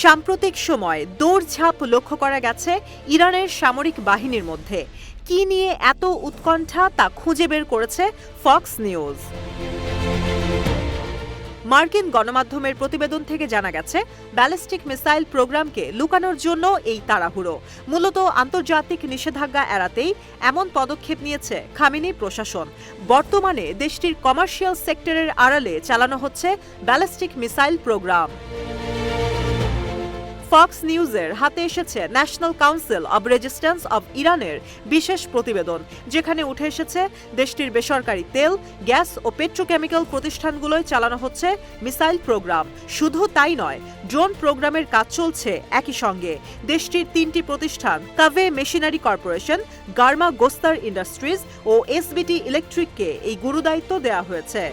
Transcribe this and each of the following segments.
সাম্প্রতিক সময়ে দৌড়ঝাঁপ লক্ষ্য করা গেছে ইরানের সামরিক বাহিনীর মধ্যে। কি নিয়ে এত উৎকণ্ঠা তা খুঁজে বের করেছে ফক্স নিউজ। মার্কিন গণমাধ্যমের প্রতিবেদন থেকে জানা গেছে, ব্যালিস্টিক মিসাইল প্রোগ্রামকে লুকানোর জন্য এই তাড়াহুড়ো। মূলত আন্তর্জাতিক নিষেধাজ্ঞা এড়াতেই এমন পদক্ষেপ নিয়েছে খামেনি প্রশাসন। বর্তমানে দেশটির কমার্শিয়াল সেক্টরের আড়ালে চালানো হচ্ছে ব্যালিস্টিক মিসাইল প্রোগ্রাম। ফক্স নিউজের হাতে এসেছে national council of resistance of ইরানের বিশেষ প্রতিবেদন, যেখানে উঠে এসেছে দেশটির বেসরকারি তেল, গ্যাস ও পেট্রোকেমিক্যাল প্রতিষ্ঠানগুলোয় চালানো হচ্ছে মিসাইল প্রোগ্রাম। শুধু তাই নয়, ড্রোন প্রোগ্রামের কাজ চলছে একই সঙ্গে। দেশটির 3টি প্রতিষ্ঠান কাভে মেশিনারি কর্পোরেশন, গার্মা গোস্তার ইন্ডাস্ট্রিজ ও এসবিটি ইলেকট্রিককে এই গুরুদায়িত্ব দেওয়া হয়েছে।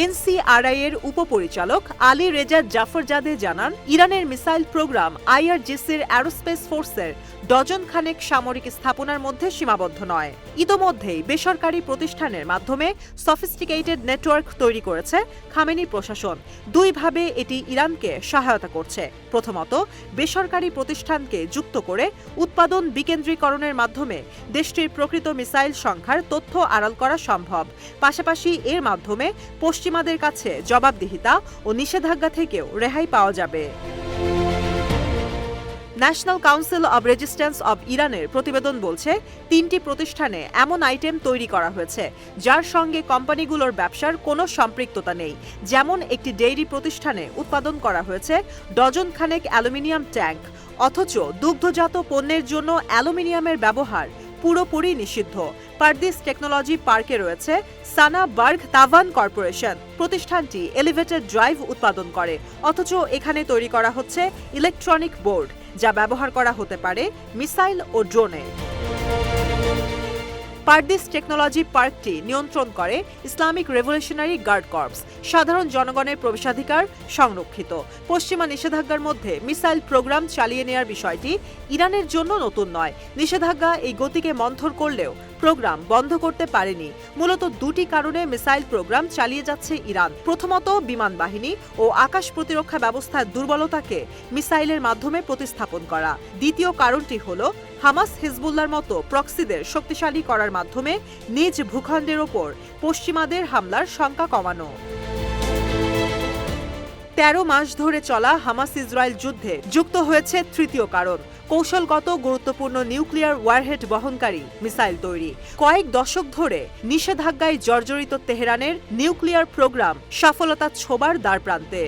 এনসিআরআই এর উপপরিচালক আলী রেজা জাফরজাদে জানান, ইরানের মিসাইল প্রোগ্রাম আইআরজিসির অ্যারোস্পেস ফোর্সের ডজন খানেক সামরিক স্থাপনার মধ্যে সীমাবদ্ধ নয়। ইতোমধ্যেই বেসরকারি প্রতিষ্ঠানের মাধ্যমে সফিস্টিকেটেড নেটওয়ার্ক তৈরি করেছে খামেনি প্রশাসন। দুইভাবে এটি ইরানকে সহায়তা করছে। প্রথমত, বেসরকারি প্রতিষ্ঠানকে যুক্ত করে উৎপাদন বিকেন্দ্রীকরণের মাধ্যমে দেশটির প্রকৃত মিসাইল সংখ্যার তথ্য আড়াল করা সম্ভব। পাশাপাশি এর মাধ্যমে পশ্চিমাদের কাছে জবাবদিহিতা ও নিষেধাজ্ঞা থেকেও রেহাই পাওয়া যাবে। National council of resistance of ইরানের প্রতিবেদন বলছে, 3টি প্রতিষ্ঠানে এমন আইটেম তৈরি করা হয়েছে যার সঙ্গে কোম্পানিগুলোর ব্যবসার কোনো সম্পৃক্ততা নেই। যেমন, একটি ডেইরি প্রতিষ্ঠানে উৎপাদন করা হয়েছে ডজন খানেক অ্যালুমিনিয়াম ট্যাঙ্ক, অথচ দুগ্ধজাত পণ্যের জন্য অ্যালুমিনিয়ামের ব্যবহার পুরোপুরি নিষিদ্ধ। পারদিস টেকনোলজি পার্কে রয়েছে সানা বার্গ তাভান কর্পোরেশন। প্রতিষ্ঠানটি এলিভেটেড ড্রাইভ উৎপাদন করে, অথচ এখানে তৈরি করা হচ্ছে ইলেকট্রনিক বোর্ড, যা ব্যবহার করা হতে পারে মিসাইল ও ড্রোনে। পারদিস টেকনোলজি পার্কটি নিয়ন্ত্রণ করে ইসলামিক রেভলিউশনারি গার্ড কর্পস। সাধারণ জনগণের প্রবেশাধিকার সংরক্ষিত। পশ্চিমা নিষেধাজ্ঞার মধ্যে মিসাইল প্রোগ্রাম চালিয়ে নেওয়ার বিষয়টি ইরানের জন্য নতুন নয়। নিষেধাজ্ঞা এই গতিকে মন্থর করলেও প্রোগ্রাম বন্ধ করতে পারেনি। মূলত 2টি কারণে মিসাইল প্রোগ্রাম চালিয়ে যাচ্ছে ইরান। প্রথমত, বিমান বাহিনী ও আকাশ প্রতিরক্ষা ব্যবস্থার দুর্বলতাকে মিসাইলের মাধ্যমে প্রতিস্থাপন করা। দ্বিতীয় কারণটি হল হামাস হিজবুল্লাহর মতো প্রক্সিদের শক্তিশালী করার মাধ্যমে নিজ ভূখণ্ডের ওপর পশ্চিমাদের হামলার শঙ্কা কমানো। 13 মাস ধরে চলা হামাস ইসরায়েল যুদ্ধে যুক্ত হয়েছে তৃতীয় কারণ, কৌশলগত গুরুত্বপূর্ণ নিউক্লিয়ার ওয়ারহেড বহনকারী মিসাইল তৈরি। কয়েক দশক ধরে নিষেধাজ্ঞায় জর্জরিত তেহরানের নিউক্লিয়ার প্রোগ্রাম সফলতা ছোঁবার দ্বারপ্রান্তে।